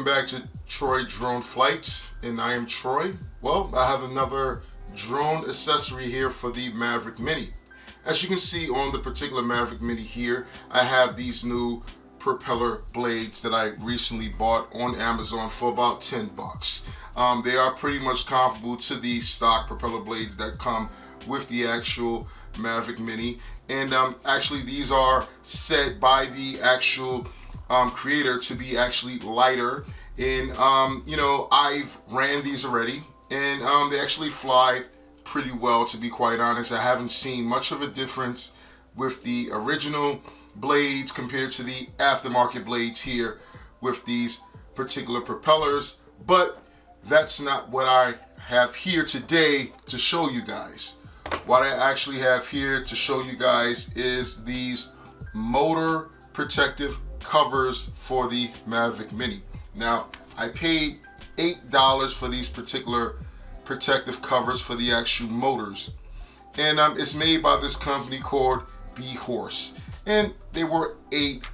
Welcome back to Troy Drone Flights, and I am Troy. Well, I have another drone accessory here for the Mavic Mini. As you can see on the particular Mavic Mini here, I have these new propeller blades that I recently bought on Amazon for about 10 bucks. They are pretty much comparable to the stock propeller blades that come with the actual Mavic Mini, and actually these are set by the actual creator to be actually lighter, and you know, I've ran these already, and they actually fly pretty well, to be quite honest. I haven't seen much of a difference with the original blades compared to the aftermarket blades here with these particular propellers, but that's not what I have here today to show you guys. What I actually have here to show you guys is these motor protective covers for the Mavic Mini. Now, I paid $8 for these particular protective covers for the actual motors, and it's made by this company called Behorse, and they were $8.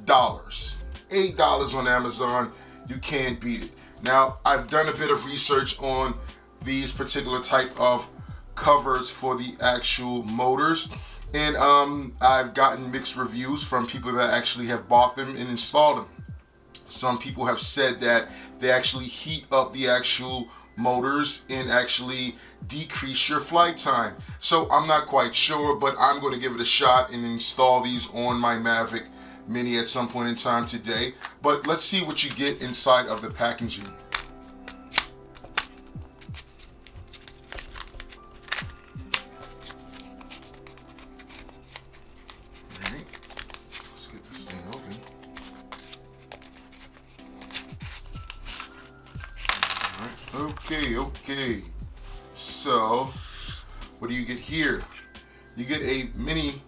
$8 on Amazon. You can't beat it. Now, I've done a bit of research on these particular type of covers for the actual motors, and I've gotten mixed reviews from people that actually have bought them and installed them. Some people have said that they actually heat up the actual motors and actually decrease your flight time. So I'm not quite sure, but I'm going to give it a shot and install these on my Mavic Mini at some point in time today. But let's see what you get inside of the packaging. Let's get this thing open. Okay. So, what do you get here? You get a mini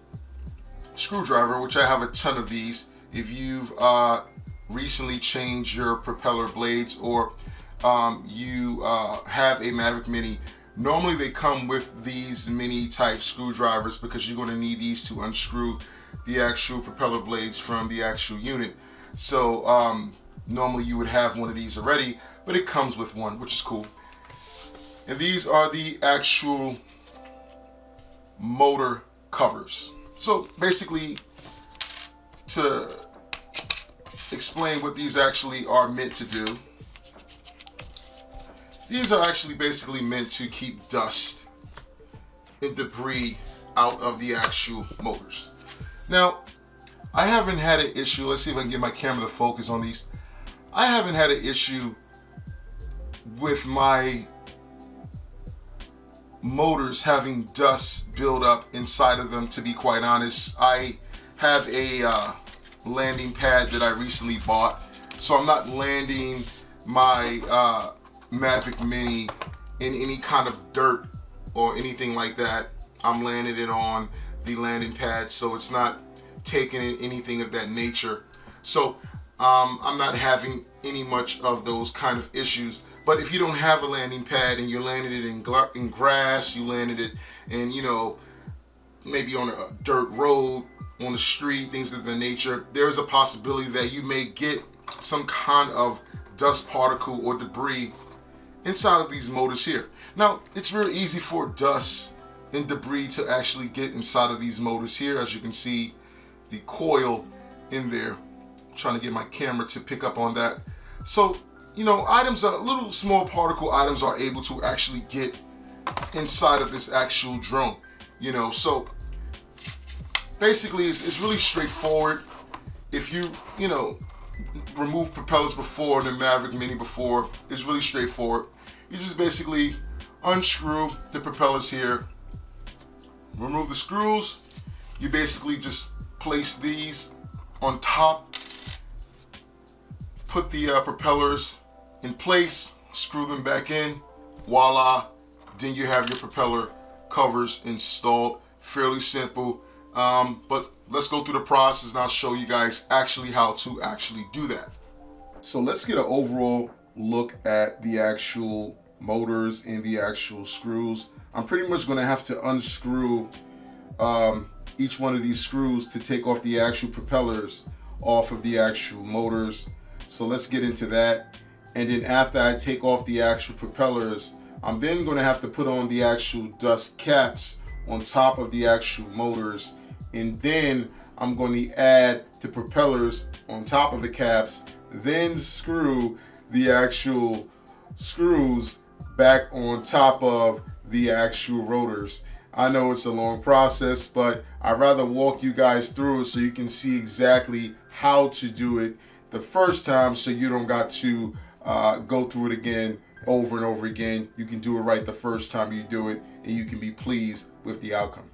screwdriver, which I have a ton of these. If you've recently changed your propeller blades, or you have a Mavic Mini, normally they come with these mini type screwdrivers because you're going to need these to unscrew the actual propeller blades from the actual unit. So normally you would have one of these already, but it comes with one, which is cool. And these are the actual motor covers. So basically, to explain what these actually are meant to do, these are actually basically meant to keep dust and debris out of the actual motors. Now, I haven't had an issue. Let's see if I can get my camera to focus on these. I haven't had an issue with my motors having dust build up inside of them, to be quite honest. I have a landing pad that I recently bought, so I'm not landing my Mavic Mini in any kind of dirt or anything like that. I'm landing it on the landing pad, so it's not taking in anything of that nature. So I'm not having any much of those kind of issues. But if you don't have a landing pad and you landed it in grass, you landed it in, you know, maybe on a dirt road, on the street, things of that nature, there's a possibility that you may get some kind of dust particle or debris inside of these motors here. Now, it's very easy for dust and debris to actually get inside of these motors here. As you can see, the coil in there. I'm trying to get my camera to pick up on that. So, you know, little small particle items are able to actually get inside of this actual drone, you know. So basically it's really straightforward. If you know, remove propellers before, the Mavic Mini before, it's really straightforward. You just basically unscrew the propellers here, remove the screws. You basically just place these on top, put the propellers in place, screw them back in, voila, then you have your propeller covers installed. Fairly simple, but let's go through the process and I'll show you guys actually how to actually do that. So let's get an overall look at the actual motors and the actual screws. I'm pretty much going to have to unscrew each one of these screws to take off the actual propellers off of the actual motors. So let's get into that. And then after I take off the actual propellers, I'm then going to have to put on the actual dust caps on top of the actual motors. And then I'm going to add the propellers on top of the caps, then screw the actual screws back on top of the actual rotors. I know it's a long process, but I'd rather walk you guys through it so you can see exactly how to do it the first time, so you don't got to go through it again over and over again. You can do it right the first time you do it, and you can be pleased with the outcome.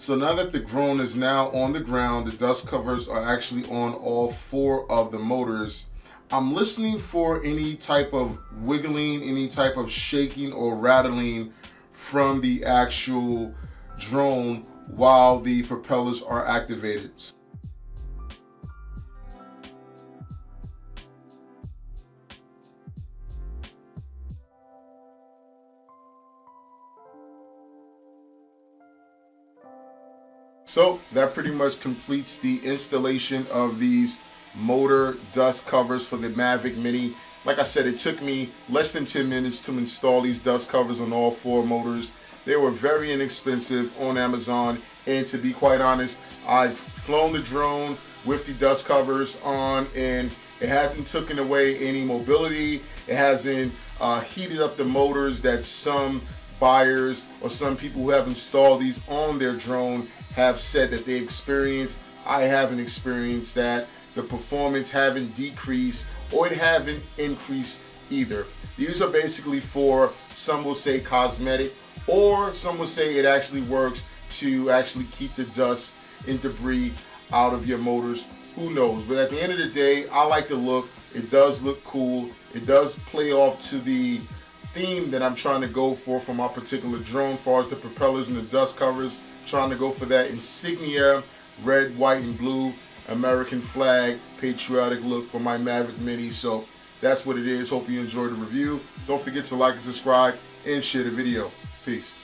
So now that the drone is now on the ground, the dust covers are actually on all 4 of the motors. I'm listening for any type of wiggling, any type of shaking or rattling from the actual drone while the propellers are activated. So that pretty much completes the installation of these motor dust covers for the Mavic Mini. Like I said, it took me less than 10 minutes to install these dust covers on all 4 motors. They were very inexpensive on Amazon, and to be quite honest, I've flown the drone with the dust covers on, and it hasn't taken away any mobility. It hasn't heated up the motors that some buyers or some people who have installed these on their drone have said that they experience. I haven't experienced that. The performance haven't decreased or it haven't increased either. These are basically for, some will say cosmetic, or some will say it actually works to actually keep the dust and debris out of your motors. Who knows? But at the end of the day, I like the look. It does look cool. It does play off to the theme that I'm trying to go for my particular drone, as far as the propellers and the dust covers. Trying to go for that insignia, red, white, and blue, American flag, patriotic look for my Mavic Mini. So that's what it is. Hope you enjoyed the review. Don't forget to like and subscribe and share the video. Peace.